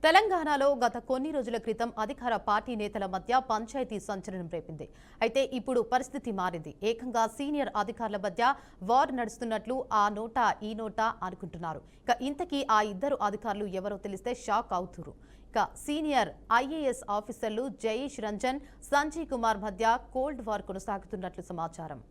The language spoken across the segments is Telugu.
తెలంగాణలో గత కొన్ని రోజుల క్రితం అధికార పార్టీ నేతల మధ్య పంచాయతీ సంచలనం రేపింది. అయితే ఇప్పుడు పరిస్థితి మారింది. ఏకంగా సీనియర్ అధికారుల మధ్య వార్ నడుస్తున్నట్లు ఆ నోటా ఈ నోటా అనుకుంటున్నారు. ఇంతకీ ఆ ఇద్దరు అధికారులు ఎవరో తెలిస్తే షాక్ అవుతురు. సీనియర్ ఐఏఎస్ ఆఫీసర్లు జయేష్ రంజన్, సంజయ్ కుమార్ మధ్య కోల్డ్ వార్ కొనసాగుతున్నట్లు సమాచారం.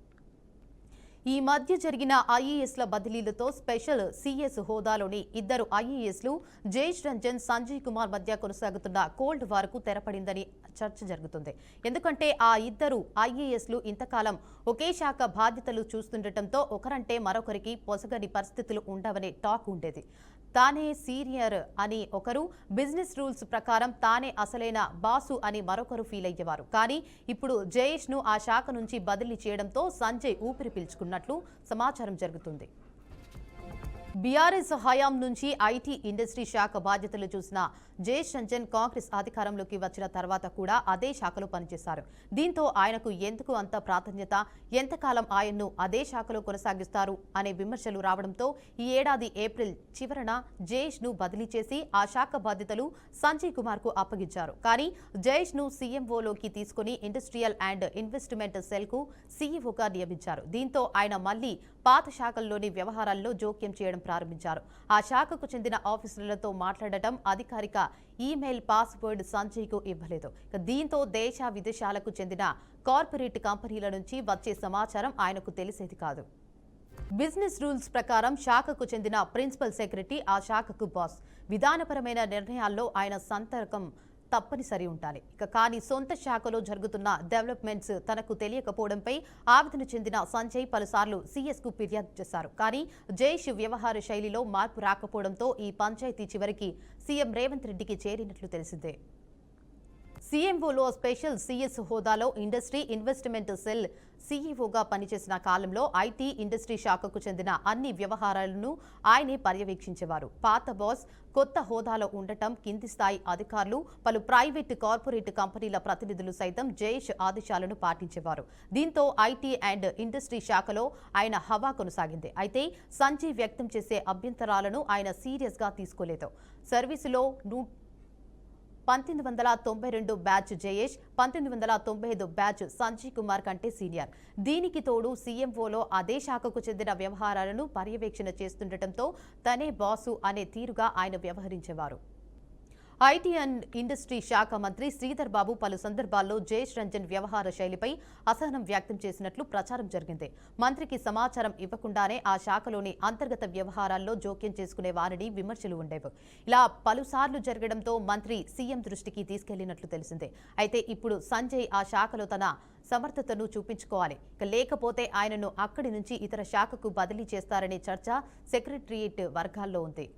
ఈ మధ్య జరిగిన ఐఏఎస్ల బదిలీలతో స్పెషల్ సీఎస్ హోదాలోని ఇద్దరు ఐఏఎస్లు జయేష్ రంజన్, సంజయ్ కుమార్ మధ్య కొనసాగుతున్న కోల్డ్ వార్కు తెరపడిందని చర్చ జరుగుతుంది. ఎందుకంటే ఆ ఇద్దరు ఐఏఎస్లు ఇంతకాలం ఒకే శాఖ బాధ్యతలు చూస్తుండటంతో ఒకరంటే మరొకరికి పొసగని పరిస్థితులు ఉండవనే టాక్ ఉండేది. తానే సీనియర్ అని ఒకరు, బిజినెస్ రూల్స్ ప్రకారం తానే అసలైన బాసు అని మరొకరు ఫీల్ అయ్యేవారు. కానీ ఇప్పుడు జయేష్ ను ఆ శాఖ నుంచి బదిలీ చేయడంతో సంజయ్ ఊపిరి పీల్చుకున్నట్లు సమాచారం జరుగుతుంది. బీఆర్ఎస్ హయాం నుంచి ఐటీ ఇండస్ట్రీ శాఖ బాధ్యతలు చూసిన జయేష్ రంజన్ కాంగ్రెస్ అధికారంలోకి వచ్చిన తర్వాత కూడా అదే శాఖలో పనిచేశారు. దీంతో ఆయనకు ఎందుకు అంత ప్రాధాన్యత, ఎంతకాలం ఆయన్ను అదే శాఖలో కొనసాగిస్తారు అనే విమర్శలు రావడంతో ఈ ఏడాది ఏప్రిల్ చివరన జయేష్ ను బదిలీ చేసి ఆ శాఖ బాధ్యతలు సంజయ్ కుమార్ కు అప్పగించారు. కానీ జయేష్ ను సీఎంఓలోకి తీసుకుని ఇండస్ట్రియల్ అండ్ ఇన్వెస్ట్మెంట్ సెల్ కు సీఈఓగా నియమించారు. దీంతో ఆయన మళ్లీ పాత శాఖల్లోని వ్యవహారాల్లో జోక్యం చేయడం ప్రారంభించారు. ఆ శాఖకు చెందిన ఆఫీసర్లతో మాట్లాడటం, అధికారిక ఈమెయిల్ పాస్వర్డ్ సంజయ్ కు ఇవ్వలేదు. దీంతో దేశ విదేశాలకు చెందిన కార్పొరేట్ కంపెనీల నుంచి వచ్చే సమాచారం ఆయనకు తెలిసేది కాదు. బిజినెస్ రూల్స్ ప్రకారం శాఖకు చెందిన ప్రిన్సిపల్ సెక్రటరీ ఆ శాఖకు బాస్. విధానపరమైన నిర్ణయాల్లో ఆయన సంతకం తప్పనిసరి ఉండాలి. కానీ సొంత శాఖలో జరుగుతున్న డెవలప్మెంట్స్ తనకు తెలియకపోవడంపై ఆవేదన చెందిన సంజయ్ పలుసార్లు సీఎస్ కు ఫిర్యాదు చేశారు. కానీ జయేష్ వ్యవహార శైలిలో మార్పు రాకపోవడంతో ఈ పంచాయతీ చివరికి సీఎం రేవంత్ రెడ్డికి చేరినట్లు తెలిసిందే. సీఎంఓలో స్పెషల్ సీఎస్ హోదాలో ఇండస్ట్రీ ఇన్వెస్ట్మెంట్ సెల్ సీఈఓగా పనిచేసిన కాలంలో ఐటీ ఇండస్ట్రీ శాఖకు చెందిన అన్ని వ్యవహారాలను ఆయనే పర్యవేక్షించేవారు. పాత బాస్ కొత్త హోదాలో ఉండటం, కింది స్థాయి అధికారులు, పలు ప్రైవేటు కార్పొరేట్ కంపెనీల ప్రతినిధులు సైతం జయేష్ ఆదేశాలను పాటించేవారు. దీంతో ఐటీ అండ్ ఇండస్ట్రీ శాఖలో ఆయన హవా కొనసాగింది. అయితే సంజయ్ వ్యక్తం చేసే అభ్యంతరాలను ఆయన సీరియస్ గా తీసుకోలేదు. సర్వీసులో 1992 బ్యాచ్ జయేష్, 1995 బ్యాచ్ సంజయ్ కుమార్ కంటే సీనియర్. దీనికి తోడు సీఎంఓలో అదే శాఖకు చెందిన వ్యవహారాలను పర్యవేక్షణ చేస్తుండటంతో తనే బాసు అనే తీరుగా ఆయన వ్యవహరించేవారు. ఐటీ అండ్ ఇండస్ట్రీ శాఖ మంత్రి శ్రీధర్ బాబు పలు సందర్భాల్లో జయేష్ రంజన్ వ్యవహార శైలిపై అసహనం వ్యక్తం చేసినట్లు ప్రచారం జరిగింది. మంత్రికి సమాచారం ఇవ్వకుండానే ఆ శాఖలోని అంతర్గత వ్యవహారాల్లో జోక్యం చేసుకునే వారిని విమర్శలు ఉండేవి. ఇలా పలుసార్లు జరగడంతో మంత్రి సీఎం దృష్టికి తీసుకెళ్లినట్లు తెలిసిందే. అయితే ఇప్పుడు సంజయ్ ఆ శాఖలో తన సమర్థతను చూపించుకోవాలి. లేకపోతే ఆయనను అక్కడి నుంచి ఇతర శాఖకు బదిలీ చేస్తారనే చర్చ సెక్రటరియట్ వర్గాల్లో ఉంది.